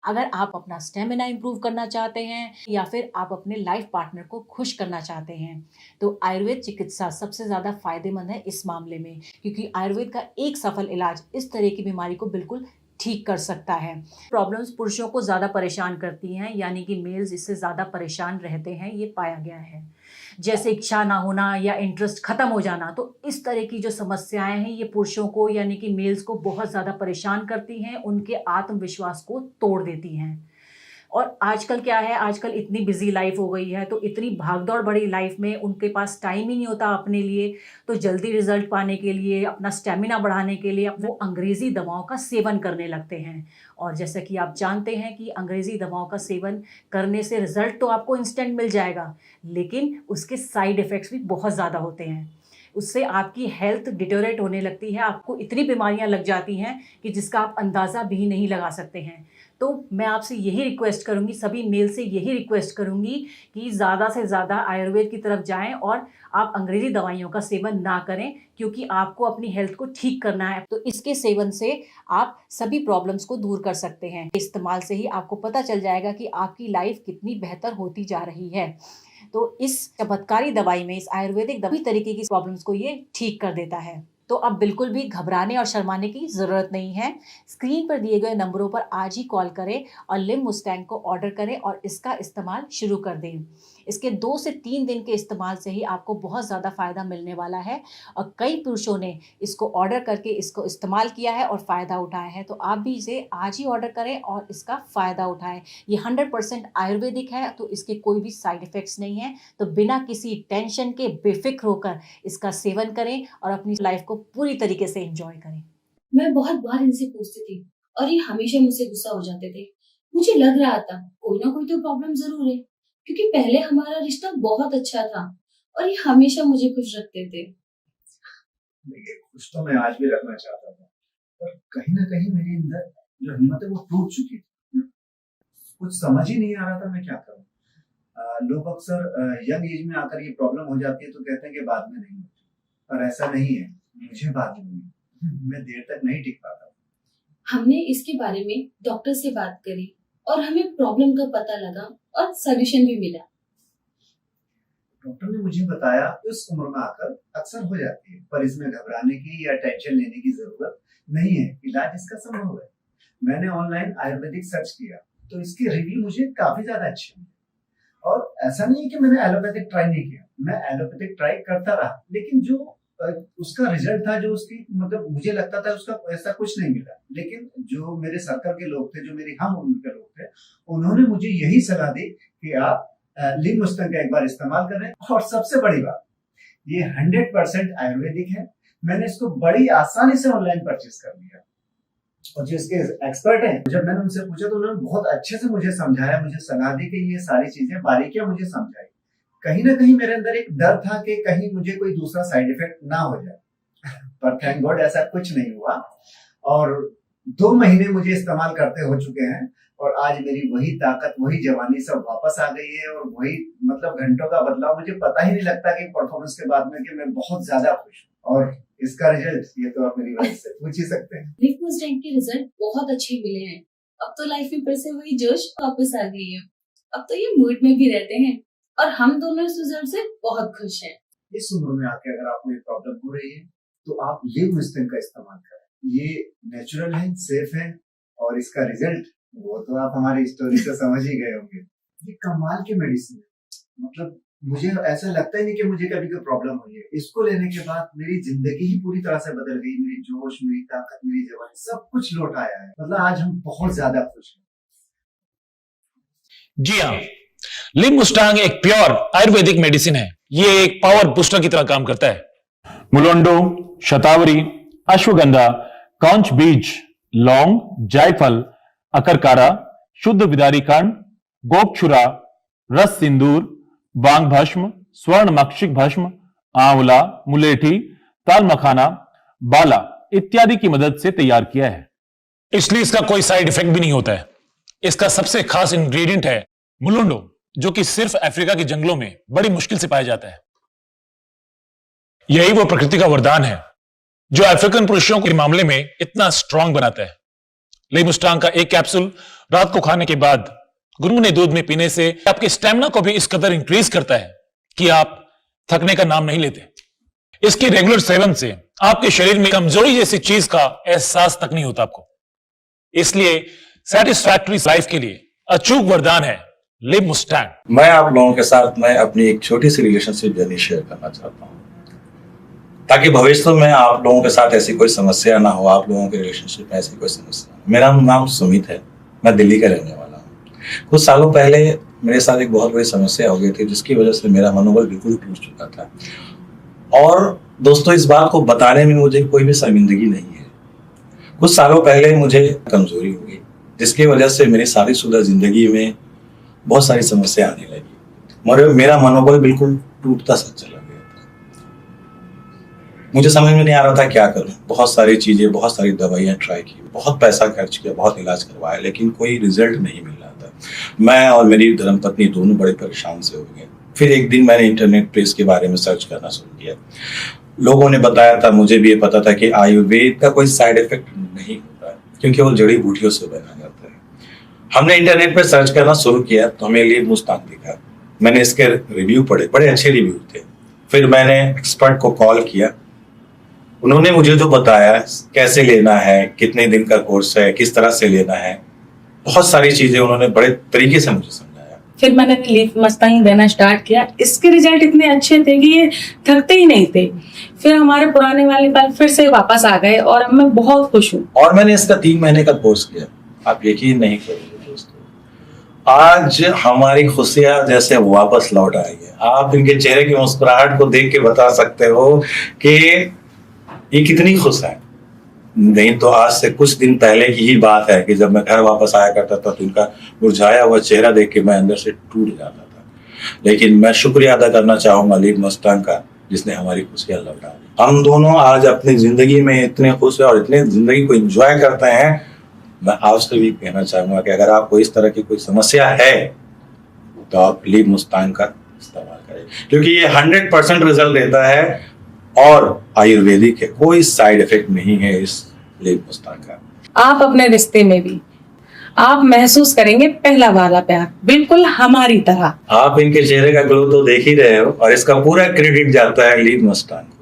अगर आप अपना स्टेमिना इंप्रूव करना चाहते हैं या फिर आप अपने लाइफ पार्टनर को खुश करना चाहते हैं, तो आयुर्वेद चिकित्सा सबसे ज़्यादा फ़ायदेमंद है इस मामले में, क्योंकि आयुर्वेद का एक सफल इलाज इस तरह की बीमारी को बिल्कुल ठीक कर सकता है। प्रॉब्लम्स पुरुषों को ज़्यादा परेशान करती हैं, यानी कि मेल्स इससे ज़्यादा परेशान रहते हैं, ये पाया गया है। जैसे इच्छा ना होना या इंटरेस्ट खत्म हो जाना, तो इस तरह की जो समस्याएँ हैं ये पुरुषों को यानी कि मेल्स को बहुत ज़्यादा परेशान करती हैं, उनके आत्मविश्वास को तोड़ देती हैं। और आजकल क्या है, आजकल इतनी बिज़ी लाइफ़ हो गई है, तो इतनी भागदौड़ भरी लाइफ़ में उनके पास टाइम ही नहीं होता अपने लिए, तो जल्दी रिज़ल्ट पाने के लिए, अपना स्टैमिना बढ़ाने के लिए वो अंग्रेज़ी दवाओं का सेवन करने लगते हैं। और जैसा कि आप जानते हैं कि अंग्रेज़ी दवाओं का सेवन करने से रिज़ल्ट तो आपको इंस्टेंट मिल जाएगा, लेकिन उसके साइड इफ़ेक्ट्स भी बहुत ज़्यादा होते हैं। उससे आपकी हेल्थ डिटेरियोरेट होने लगती है, आपको इतनी बीमारियाँ लग जाती हैं कि जिसका आप अंदाज़ा भी नहीं लगा सकते हैं। तो मैं आपसे यही रिक्वेस्ट करूँगी, सभी मेल से यही रिक्वेस्ट करूँगी कि ज़्यादा से ज़्यादा आयुर्वेद की तरफ जाएँ और आप अंग्रेज़ी दवाइयों का सेवन ना करें, क्योंकि आपको अपनी हेल्थ को ठीक करना है। तो इसके सेवन से आप सभी प्रॉब्लम्स को दूर कर सकते हैं। इस्तेमाल से ही आपको पता चल जाएगा कि आपकी लाइफ़ कितनी बेहतर होती जा रही है। तो इस चमत्कारी दवाई में, इस आयुर्वेदिक सभी तरीके की प्रॉब्लम्स को ये ठीक कर देता है। तो अब बिल्कुल भी घबराने और शर्माने की ज़रूरत नहीं है। स्क्रीन पर दिए गए नंबरों पर आज ही कॉल करें और लिम मुस्टैंग को ऑर्डर करें और इसका इस्तेमाल शुरू कर दें। इसके 2 से 3 दिन के इस्तेमाल से ही आपको बहुत ज़्यादा फ़ायदा मिलने वाला है और कई पुरुषों ने इसको ऑर्डर करके इसको इस्तेमाल किया है और फ़ायदा उठाया है। तो आप भी इसे आज ही ऑर्डर करें और इसका फ़ायदा उठाएँ। ये 100% आयुर्वेदिक है, तो इसके कोई भी साइड इफ़ेक्ट्स नहीं हैं। तो बिना किसी टेंशन के बेफ़िक्र होकर इसका सेवन करें और अपनी लाइफ़ को पूरी तरीके से एन्जॉय करें। मैं बहुत बार इनसे पूछती थी और ये हमेशा मुझसे गुस्सा हो जाते थे। मुझे लग रहा था कोई ना कोई तो प्रॉब्लम जरूर है, क्योंकि पहले हमारा रिश्ता बहुत अच्छा था और ये हमेशा मुझे खुश रखते थे। देखिए, खुश तो मैं आज भी रखना चाहता था, पर कहीं न कहीं मेरे अंदर जो हिम्मत है वो टूट चुकी थी। कुछ समझ ही नहीं आ रहा था मैं क्या करूँ? लोग अक्सर यंग एज में आकर ये प्रॉब्लम हो जाती है तो कहते हैं कि बाद में नहीं होती, पर ऐसा नहीं है। मुझे बाद में हुई। मैं देर तक नहीं टिक पाता। हमने इसके बारे में डॉक्टर से बात करी और हमें प्रॉब्लम का पता लगा और सॉल्यूशन भी मिला। डॉक्टर ने मुझे बताया कि उस उम्र में आकर अक्सर हो जाती है, पर इसमें घबराने की या टेंशन लेने की जरूरत नहीं है। इलाज इसका संभव है। मैंने ऑनलाइन आयुर्वेदिक सर्च किया तो इसके रिव्यू मुझे काफी ज्यादा अच्छे मिले। और ऐसा नहीं है कि मैंने एलोपैथिक ट्राई नहीं किया, मैं एलोपैथिक ट्राई करता रहा, लेकिन जो उसका रिजल्ट था, जो उसकी मतलब मुझे लगता था उसका ऐसा कुछ नहीं मिला। लेकिन जो मेरे सर्कल के लोग थे, जो मेरी हम उम्र के लोग थे, उन्होंने मुझे यही सलाह दी कि आप लिंग मुस्तंग का एक बार इस्तेमाल करें। और सबसे बड़ी बात, ये 100% आयुर्वेदिक है। मैंने इसको बड़ी आसानी से ऑनलाइन परचेज कर लिया। और जो इसके एक्सपर्ट हैं, जब मैंने उनसे पूछा तो उन्होंने बहुत अच्छे से मुझे समझाया, मुझे सलाह दी कि ये सारी चीजें बारीकियां मुझे समझाई। कहीं ना कहीं मेरे अंदर एक डर था कि कहीं मुझे कोई दूसरा साइड इफेक्ट ना हो जाए, पर थैंक गॉड ऐसा कुछ नहीं हुआ। और 2 महीने मुझे इस्तेमाल करते हो चुके हैं और आज मेरी वही ताकत, वही जवानी सब वापस आ गई है। और वही मतलब घंटों का बदलाव, मुझे पता ही नहीं लगता कि परफॉर्मेंस के बाद में कि मैं बहुत ज्यादा खुश हूँ। और इसका रिजल्ट ये तो आप मेरी वाइफ से पूछ ही सकते हैं। लिम मुस्टैंग के रिजल्ट बहुत अच्छे मिले हैं। अब तो लाइफ में फिर से वही जोश वापस आ गई है। अब तो ये मूड में भी रहते हैं और हम दोनों इस रिजल्ट से बहुत खुश हैं। इस उम्र में आके अगर आपको ये प्रॉब्लम हो रही है तो आप लिव मुस्टंग का इस्तेमाल करें। ये नेचुरल है, सेफ है और इसका रिजल्ट वो तो आप हमारी स्टोरी से समझ ही गए होंगे। ये कमाल की मेडिसिन है। मतलब मुझे ऐसा लगता ही नहीं कि मुझे कभी कोई प्रॉब्लम हुई है। इसको लेने के बाद मेरी जिंदगी ही पूरी तरह से बदल गई। मेरी जोश, मेरी ताकत, मेरी जवानी सब कुछ लौट आया है। मतलब आज हम बहुत ज्यादा खुश हैं। जी हाँ, लिम मुस्टांग एक प्योर आयुर्वेदिक मेडिसिन है। ये एक पावर बूस्टर की तरह काम करता है। मुलोंडो, शतावरी, अश्वगंधा, कौंच बीज, लौंग, जायफल, अकरकारा, शुद्ध विदारी कांड, गोपछुरा, रस सिंदूर, बांग भस्म, स्वर्ण मक्षिक भस्म, आंवला, मुलेठी, ताल मखाना, बाला इत्यादि की मदद से तैयार किया है। इसलिए इसका कोई साइड इफेक्ट भी नहीं होता है। इसका सबसे खास इंग्रेडिएंट है मुलुंडो, जो कि सिर्फ अफ्रीका के जंगलों में बड़ी मुश्किल से पाया जाता है। यही वो प्रकृति का वरदान है जो अफ्रीकन पुरुषों के मामले में इतना स्ट्रांग बनाता है। लिम मुस्टांग का एक कैप्सूल रात को खाने के बाद गुनगुने दूध में पीने से आपके स्टेमिना को भी इस कदर इंक्रीज करता है कि आप थकने का नाम नहीं लेते। इसके रेगुलर सेवन से आपके शरीर में कमजोरी जैसी चीज का एहसास तक नहीं होता आपको। इसलिए सेटिस्फैक्टरी लाइफ के लिए अचूक वरदान है लिव मुस्टैंग। मैं आप लोगों के साथ मैं अपनी एक छोटी सी रिलेशनशिप जर्नी शेयर करना चाहता हूँ, ताकि भविष्य में आप लोगों के साथ ऐसी कोई समस्या ना हो, आप लोगों के रिलेशनशिप में ऐसी कोई समस्या। मेरा नाम सुमित है, मैं दिल्ली का रहने वाला हूँ। कुछ सालों पहले मेरे साथ एक बहुत बड़ी समस्या हो गई थी, जिसकी वजह से मेरा मनोबल बिल्कुल टूट चुका था। और दोस्तों, इस बात को बताने में मुझे कोई भी शर्मिंदगी नहीं है। कुछ सालों पहले मुझे कमजोरी हो गई, जिसकी वजह से मेरी शादीशुदा जिंदगी में बहुत सारी समस्या आने लगी। मेरा मनोबल बिल्कुल टूटता सा चला गया था। मुझे समझ में नहीं आ रहा था क्या करूं। बहुत सारी चीजें, बहुत सारी दवाइयां ट्राई की, बहुत पैसा खर्च किया, बहुत इलाज करवाया, लेकिन कोई रिजल्ट नहीं मिल रहा था। मैं और मेरी धर्मपत्नी दोनों बड़े परेशान से हो गए। फिर एक दिन मैंने इंटरनेट पे इसके बारे में सर्च करना शुरू किया। लोगों ने बताया था, मुझे भी ये पता था कि आयुर्वेद का कोई साइड इफेक्ट नहीं होता, क्योंकि वो जड़ी बूटियों से बनाया जाता है। हमने इंटरनेट पे सर्च करना शुरू किया तो हमें लिव मुस्तांग दिखा। मैंने इसके रिव्यू पढ़े, बड़े अच्छे रिव्यू थे। फिर मैंने एक्सपर्ट को कॉल किया, उन्होंने मुझे जो बताया कैसे लेना है, कितने दिन का कोर्स है, किस तरह से लेना है, बहुत सारी चीजें उन्होंने बड़े तरीके से मुझे समझाया। फिर मैंने लिव मुस्तांग देना स्टार्ट किया। इसके रिजल्ट इतने अच्छे थे कि ये थकते ही नहीं थे। फिर हमारे पुराने वाले बाल फिर से वापस आ गए और अब मैं बहुत खुश हूँ। और मैंने इसका 3 महीने का कोर्स किया। आप यकीन नहीं करोगे दोस्तों, आज हमारी खुशियां जैसे वापस लौट आई है। आप इनके चेहरे की मुस्कुराहट को देख के बता सकते हो कि ये कितनी खुश है। नहीं तो आज से कुछ दिन पहले की ही बात है कि जब मैं घर वापस आया करता था तो इनका मुरझाया हुआ चेहरा देख के मैं अंदर से टूट जाता था। लेकिन मैं शुक्रिया अदा करना चाहूंगा लिव मुस्तांग का, जिसने हमारी खुशियां लौटा दी। हम दोनों आज अपनी जिंदगी में इतने खुश हैं और इतने जिंदगी को एंजॉय करते हैं। मैं आपसे भी कहना चाहूंगा कि अगर आपको इस तरह की कोई समस्या है तो आप लिव मुस्तांग का इस्तेमाल करें, क्योंकि ये 100% रिजल्ट देता है और आयुर्वेदिक है। कोई साइड इफेक्ट नहीं है इस लिव मुस्तांग का। आप अपने रिश्ते में भी आप महसूस करेंगे पहला वाला प्यार, बिल्कुल हमारी तरह। आप इनके चेहरे का ग्लो तो देख ही रहे हो, और इसका पूरा क्रेडिट जाता है लिव मुस्तांग।